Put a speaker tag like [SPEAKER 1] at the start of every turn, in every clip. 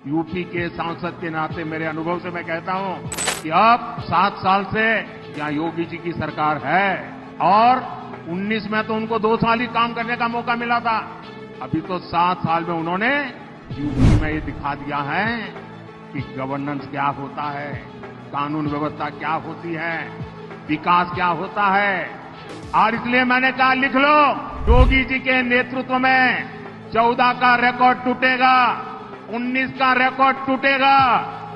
[SPEAKER 1] UP के सांसद के नाते मेरे अनुभव से मैं कहता हूं कि अब 7 साल से यहाँ योगी जी की सरकार है और 19 में तो उनको 2 साल ही काम करने का मौका मिला था। अभी तो 7 साल में उन्होंने यूपी में ये दिखा दिया है कि गवर्नेंस क्या होता है, कानून व्यवस्था क्या होती है, विकास क्या होता है। और इसलिए मैंने कहा लिख लो, योगी जी के नेतृत्व में 14 का रिकॉर्ड टूटेगा, 19 का रिकॉर्ड टूटेगा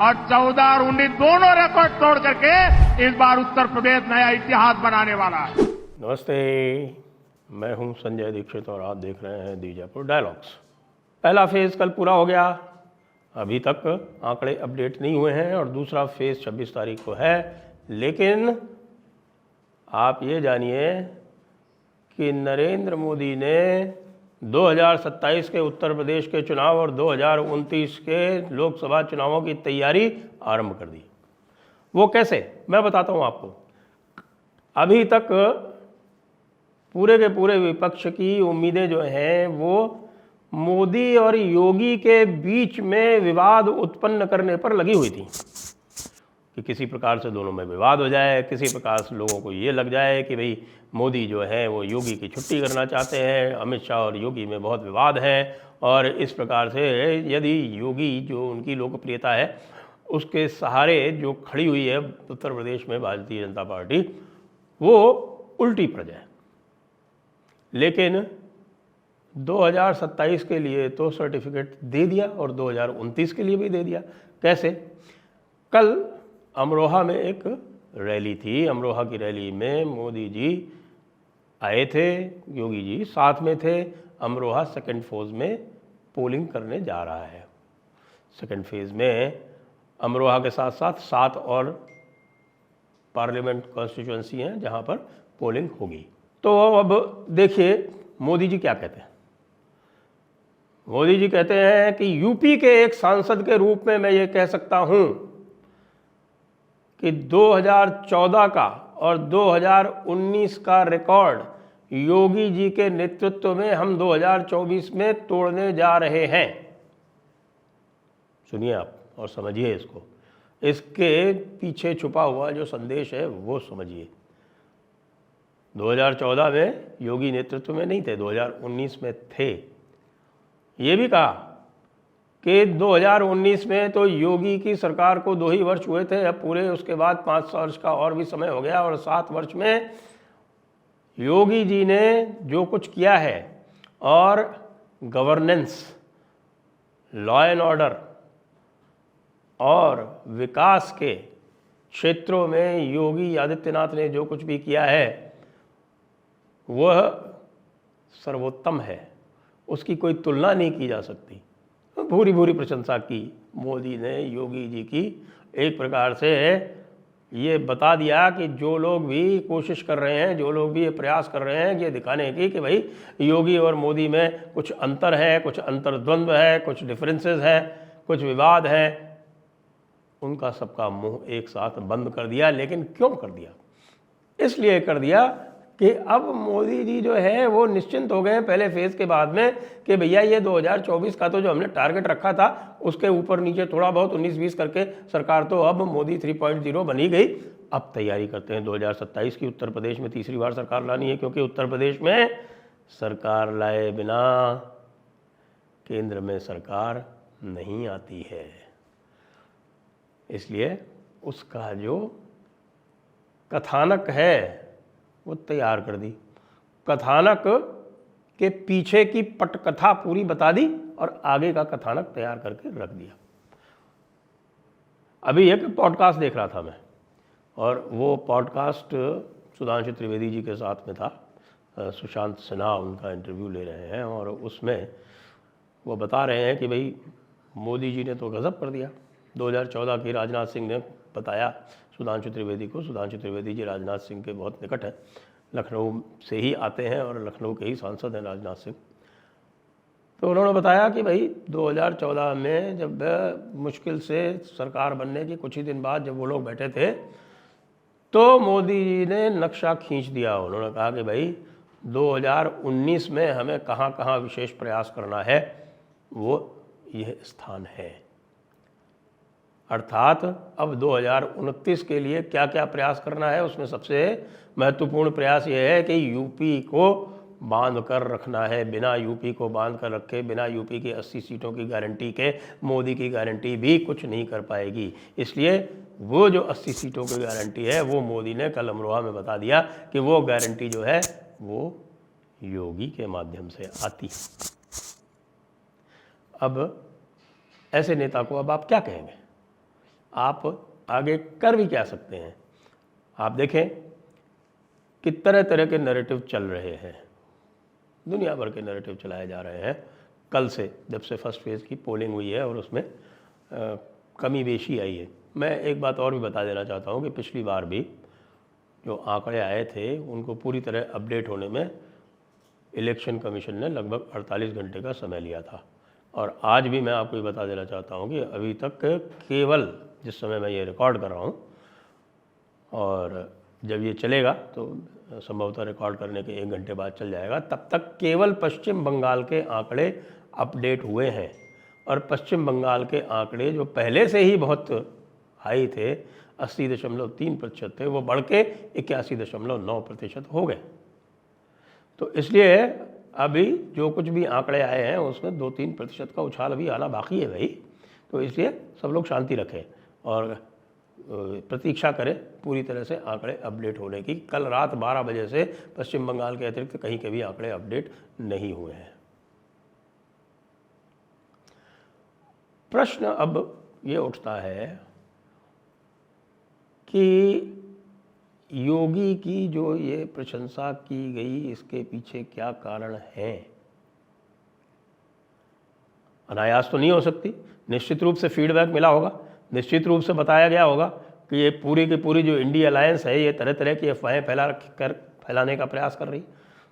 [SPEAKER 1] और 14 और 19 दोनों रिकॉर्ड तोड़ करके इस बार उत्तर प्रदेश नया इतिहास बनाने वाला है।
[SPEAKER 2] नमस्ते, मैं हूं संजय दीक्षित और आप देख रहे हैं दी जयपुर डायलॉग्स। पहला फेज कल पूरा हो गया, अभी तक आंकड़े अपडेट नहीं हुए हैं और दूसरा फेज 26 तारीख को है। लेकिन आप ये जानिए कि नरेंद्र मोदी ने 2027 के उत्तर प्रदेश के चुनाव और 2029 के लोकसभा चुनावों की तैयारी आरंभ कर दी। वो कैसे, मैं बताता हूँ आपको। अभी तक पूरे के पूरे विपक्ष की उम्मीदें जो हैं वो मोदी और योगी के बीच में विवाद उत्पन्न करने पर लगी हुई थी कि किसी प्रकार से दोनों में विवाद हो जाए, किसी प्रकार से लोगों को ये लग जाए कि भाई मोदी जो है वो योगी की छुट्टी करना चाहते हैं, अमित शाह और योगी में बहुत विवाद है। और इस प्रकार से यदि योगी जो उनकी लोकप्रियता है उसके सहारे जो खड़ी हुई है उत्तर प्रदेश में भारतीय जनता पार्टी, वो उल्टी पड़ जाए। लेकिन 2027 के लिए तो सर्टिफिकेट दे दिया और 2029 के लिए भी दे दिया। कैसे? कल अमरोहा में एक रैली थी, अमरोहा की रैली में मोदी जी आए थे, योगी जी साथ में थे। अमरोहा सेकंड फेज में पोलिंग करने जा रहा है। सेकंड फेज में अमरोहा के साथ साथ 7 और पार्लियामेंट कॉन्स्टिट्यूएंसी हैं जहां पर पोलिंग होगी। तो अब देखिए मोदी जी क्या कहते हैं। मोदी जी कहते हैं कि यूपी के एक सांसद के रूप में मैं ये कह सकता हूं कि 2014 का और 2019 का रिकॉर्ड योगी जी के नेतृत्व में हम 2024 में तोड़ने जा रहे हैं। सुनिए आप और समझिए इसको, इसके पीछे छुपा हुआ जो संदेश है वो समझिए। 2014 में योगी नेतृत्व में नहीं थे, 2019 में थे। ये भी कहा कि 2019 में तो योगी की सरकार को 2 ही वर्ष हुए थे, अब पूरे उसके बाद 5 वर्ष का और भी समय हो गया और 7 वर्ष में योगी जी ने जो कुछ किया है और गवर्नेंस, लॉ एंड ऑर्डर और विकास के क्षेत्रों में योगी आदित्यनाथ ने जो कुछ भी किया है वह सर्वोत्तम है, उसकी कोई तुलना नहीं की जा सकती। भूरी भूरी प्रशंसा की मोदी ने योगी जी की। एक प्रकार से ये बता दिया कि जो लोग भी कोशिश कर रहे हैं, जो लोग भी ये प्रयास कर रहे हैं ये दिखाने की कि भाई योगी और मोदी में कुछ अंतर है, कुछ अंतर्द्वंद्व है, कुछ डिफरेंसेस है, कुछ विवाद है, उनका सबका मुंह एक साथ बंद कर दिया। लेकिन क्यों कर दिया? इसलिए कर दिया कि अब मोदी जी जो है वो निश्चिंत हो गए हैं पहले फेज़ के बाद में कि भैया ये 2024 का तो जो हमने टारगेट रखा था उसके ऊपर नीचे थोड़ा बहुत 19-20 करके सरकार तो अब मोदी 3.0 बनी गई। अब तैयारी करते हैं 2027 की। उत्तर प्रदेश में तीसरी बार सरकार लानी है, क्योंकि उत्तर प्रदेश में सरकार लाए बिना केंद्र में सरकार नहीं आती है। इसलिए उसका जो कथानक है वो तैयार कर दी। कथानक के पीछे की पटकथा पूरी बता दी और आगे का कथानक तैयार करके रख दिया। अभी एक पॉडकास्ट देख रहा था मैं और वो पॉडकास्ट सुधांशु त्रिवेदी जी के साथ में था। सुशांत सिन्हा उनका इंटरव्यू ले रहे हैं और उसमें वो बता रहे हैं कि भाई मोदी जी ने तो गजब कर दिया। 2014 की राजनाथ सिंह ने बताया सुधांशु त्रिवेदी को। सुधांशु त्रिवेदी जी राजनाथ सिंह के बहुत निकट हैं, लखनऊ से ही आते हैं और लखनऊ के ही सांसद हैं राजनाथ सिंह। तो उन्होंने बताया कि भाई 2014 में जब मुश्किल से सरकार बनने के कुछ ही दिन बाद जब वो लोग बैठे थे तो मोदी जी ने नक्शा खींच दिया। उन्होंने कहा कि भाई 2019 में हमें कहाँ कहाँ विशेष प्रयास करना है, वो यह स्थान है। अर्थात अब 2029 के लिए क्या क्या प्रयास करना है, उसमें सबसे महत्वपूर्ण प्रयास ये है कि यूपी को बांध कर रखना है। बिना यूपी को बांध कर रखे, बिना यूपी की 80 सीटों की गारंटी के मोदी की गारंटी भी कुछ नहीं कर पाएगी। इसलिए वो जो 80 सीटों की गारंटी है वो मोदी ने कल अमरोहा में बता दिया कि वो गारंटी जो है वो योगी के माध्यम से आती है। अब ऐसे नेता को अब आप क्या कहेंगे? आप आगे कर भी क्या सकते हैं? आप देखें कि तरह तरह के नैरेटिव चल रहे हैं, दुनिया भर के नैरेटिव चलाए जा रहे हैं। कल से जब से फर्स्ट फेज़ की पोलिंग हुई है और उसमें कमी बेशी आई है। मैं एक बात और भी बता देना चाहता हूँ कि पिछली बार भी जो आंकड़े आए थे उनको पूरी तरह अपडेट होने में इलेक्शन कमीशन ने लगभग 48 घंटे का समय लिया था। और आज भी मैं आपको ये बता देना चाहता हूँ कि अभी तक केवल जिस समय मैं ये रिकॉर्ड कर रहा हूँ, और जब ये चलेगा तो संभवतः रिकॉर्ड करने के 1 घंटे बाद चल जाएगा, तब तक केवल पश्चिम बंगाल के आंकड़े अपडेट हुए हैं। और पश्चिम बंगाल के आंकड़े जो पहले से ही बहुत हाई थे, 80.3% थे, वो बढ़ के 81.9% हो गए। तो इसलिए अभी जो कुछ भी आंकड़े आए हैं उसमें 2-3% का उछाल अभी आना बाकी है भाई। तो इसलिए सब लोग शांति रखें और प्रतीक्षा करें पूरी तरह से आंकड़े अपडेट होने की। कल रात 12 बजे से पश्चिम बंगाल के अतिरिक्त कहीं के भी आंकड़े अपडेट नहीं हुए हैं। प्रश्न अब ये उठता है कि योगी की जो ये प्रशंसा की गई, इसके पीछे क्या कारण है? अनायास तो नहीं हो सकती, निश्चित रूप से फीडबैक मिला होगा, निश्चित रूप से बताया गया होगा कि ये पूरी की पूरी जो इंडिया अलायंस है ये तरह तरह की अफवाहें फैलाने का प्रयास कर रही।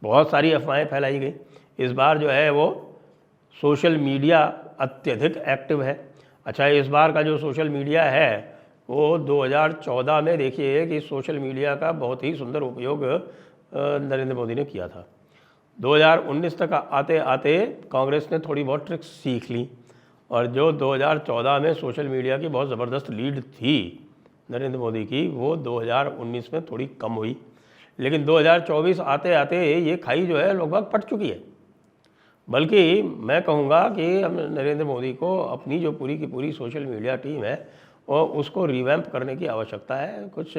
[SPEAKER 2] बहुत सारी अफवाहें फैलाई गई। इस बार जो है वो सोशल मीडिया अत्यधिक एक्टिव है। अच्छा, इस बार का जो सोशल मीडिया है वो 2014 में देखिए कि सोशल मीडिया का बहुत ही सुंदर उपयोग नरेंद्र मोदी ने किया था। 2019 तक आते आते कांग्रेस ने थोड़ी बहुत ट्रिक्स सीख ली, और जो 2014 में सोशल मीडिया की बहुत ज़बरदस्त लीड थी नरेंद्र मोदी की, वो 2019 में थोड़ी कम हुई। लेकिन 2024 आते आते ये खाई जो है लगभग पट चुकी है। बल्कि मैं कहूँगा कि अब नरेंद्र मोदी को अपनी जो पूरी की पूरी सोशल मीडिया टीम है और उसको रिवैम्प करने की आवश्यकता है। कुछ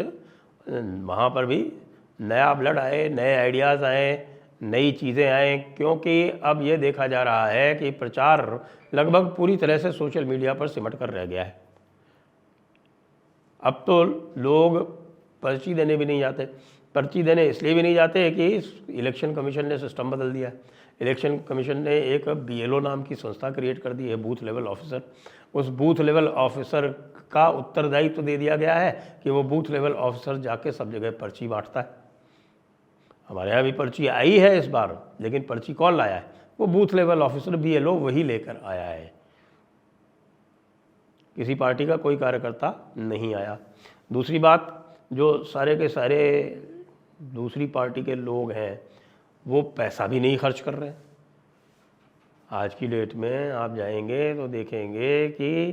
[SPEAKER 2] वहाँ पर भी नया ब्लड आए, नए आइडियाज़ आए, नई चीज़ें आएँ, क्योंकि अब ये देखा जा रहा है कि प्रचार लगभग पूरी तरह से सोशल मीडिया पर सिमट कर रह गया है। अब तो लोग पर्ची देने भी नहीं जाते। पर्ची देने इसलिए भी नहीं जाते कि इलेक्शन कमीशन ने सिस्टम बदल दिया है। इलेक्शन कमीशन ने एक BLO नाम की संस्था क्रिएट कर दी है, बूथ लेवल ऑफिसर। उस बूथ लेवल ऑफिसर का उत्तरदायित्व तो दे दिया गया है कि वो बूथ लेवल ऑफिसर जाके सब जगह पर्ची बांटता है। हमारे यहाँ भी पर्ची आई है इस बार, लेकिन पर्ची कौन लाया है? वो बूथ लेवल ऑफिसर BLO वही लेकर आया है, किसी पार्टी का कोई कार्यकर्ता नहीं आया। दूसरी बात, जो सारे के सारे दूसरी पार्टी के लोग हैं वो पैसा भी नहीं खर्च कर रहे हैं। आज की डेट में आप जाएंगे तो देखेंगे कि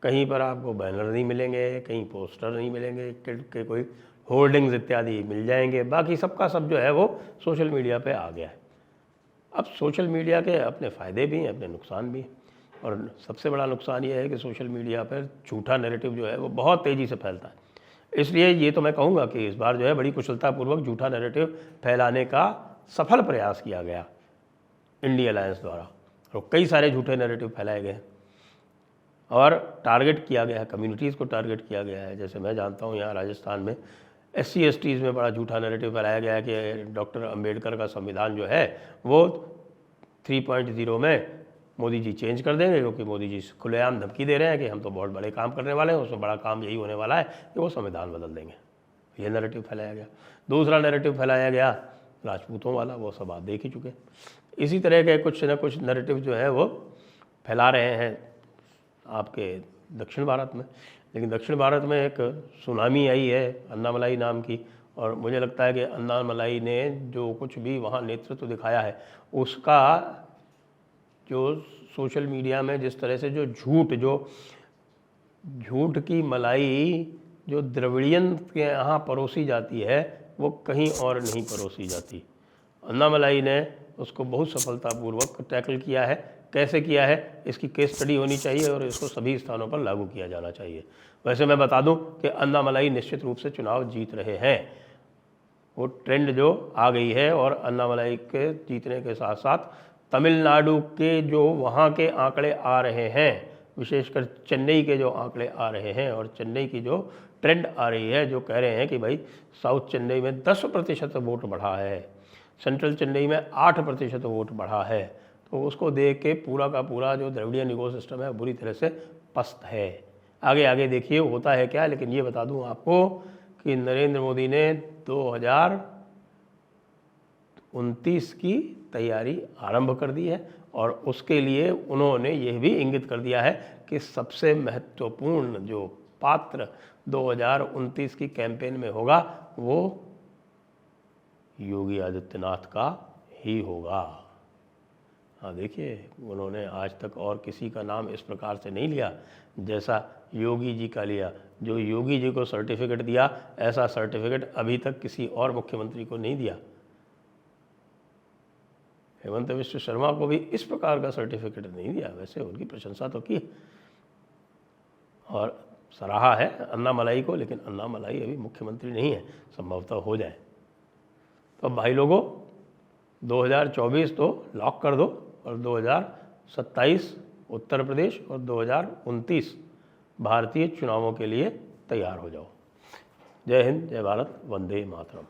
[SPEAKER 2] कहीं पर आपको बैनर नहीं मिलेंगे, कहीं पोस्टर नहीं मिलेंगे, के कोई होर्डिंग्स इत्यादि मिल जाएंगे। बाकी सबका सब जो है वो सोशल मीडिया पे आ गया है। अब सोशल मीडिया के अपने फ़ायदे भी हैं, अपने नुकसान भी हैं, और सबसे बड़ा नुकसान ये है कि सोशल मीडिया पर झूठा नैरेटिव जो है वो बहुत तेज़ी से फैलता है। इसलिए ये तो मैं कहूँगा कि इस बार जो है बड़ी कुशलतापूर्वक झूठा नैरेटिव फैलाने का सफल प्रयास किया गया इंडिया अलायंस द्वारा, और कई सारे झूठे नैरेटिव फैलाए गए और टारगेट किया गया है, कम्युनिटीज़ को टारगेट किया गया है। जैसे मैं जानता हूँ यहाँ राजस्थान में SC STs में बड़ा झूठा नैरेटिव फैलाया गया है कि डॉक्टर अंबेडकर का संविधान जो है वो 3.0 में मोदी जी चेंज कर देंगे, क्योंकि मोदी जी खुलेआम धमकी दे रहे हैं कि हम तो बहुत बड़े काम करने वाले हैं, उसमें बड़ा काम यही होने वाला है कि वो संविधान बदल देंगे। ये नैरेटिव फैलाया गया। दूसरा नैरेटिव फैलाया गया राजपूतों वाला, वो सब आप देख ही चुके। इसी तरह के कुछ न कुछ नैरेटिव जो है वो फैला रहे हैं आपके दक्षिण भारत में। लेकिन दक्षिण भारत में एक सुनामी आई है अन्नामलाई नाम की, और मुझे लगता है कि अन्नामलाई ने जो कुछ भी वहाँ नेतृत्व दिखाया है उसका जो सोशल मीडिया में जिस तरह से जो झूठ जो झूठ की मलाई जो द्रविड़ियन के यहाँ परोसी जाती है वो कहीं और नहीं परोसी जाती। अन्नामलाई ने उसको बहुत सफलतापूर्वक टैकल किया है। कैसे किया है इसकी केस स्टडी होनी चाहिए और इसको सभी स्थानों पर लागू किया जाना चाहिए। वैसे मैं बता दूं कि अन्नामलाई निश्चित रूप से चुनाव जीत रहे हैं। वो ट्रेंड जो आ गई है और अन्नामलाई के जीतने के साथ साथ तमिलनाडु के जो वहाँ के आंकड़े आ रहे हैं, विशेषकर चेन्नई के जो आंकड़े आ रहे हैं और चेन्नई की जो ट्रेंड आ रही है, जो कह रहे हैं कि भाई साउथ चेन्नई में 10% वोट बढ़ा है, सेंट्रल चेन्नई में 8% वोट बढ़ा है, तो उसको देख के पूरा का पूरा जो द्रविड़ियन इकोसिस्टम है बुरी तरह से पस्त है। आगे आगे देखिए होता है क्या। लेकिन ये बता दूं आपको कि नरेंद्र मोदी ने 2029 की तैयारी आरंभ कर दी है और उसके लिए उन्होंने यह भी इंगित कर दिया है कि सबसे महत्वपूर्ण जो पात्र 2029 की कैंपेन में होगा वो योगी आदित्यनाथ का ही होगा। हाँ देखिए, उन्होंने आज तक और किसी का नाम इस प्रकार से नहीं लिया जैसा योगी जी का लिया। जो योगी जी को सर्टिफिकेट दिया, ऐसा सर्टिफिकेट अभी तक किसी और मुख्यमंत्री को नहीं दिया। हेमंत बिश्व शर्मा को भी इस प्रकार का सर्टिफिकेट नहीं दिया। वैसे उनकी प्रशंसा तो की और सराहा है अन्नामलाई को, लेकिन अन्नामलाई अभी मुख्यमंत्री नहीं है, संभवतः हो जाए। तो अब भाई लोगों 2024 तो लॉक कर दो और 2027 उत्तर प्रदेश और 2029 भारतीय चुनावों के लिए तैयार हो जाओ। जय हिंद, जय भारत, वंदे मातरम।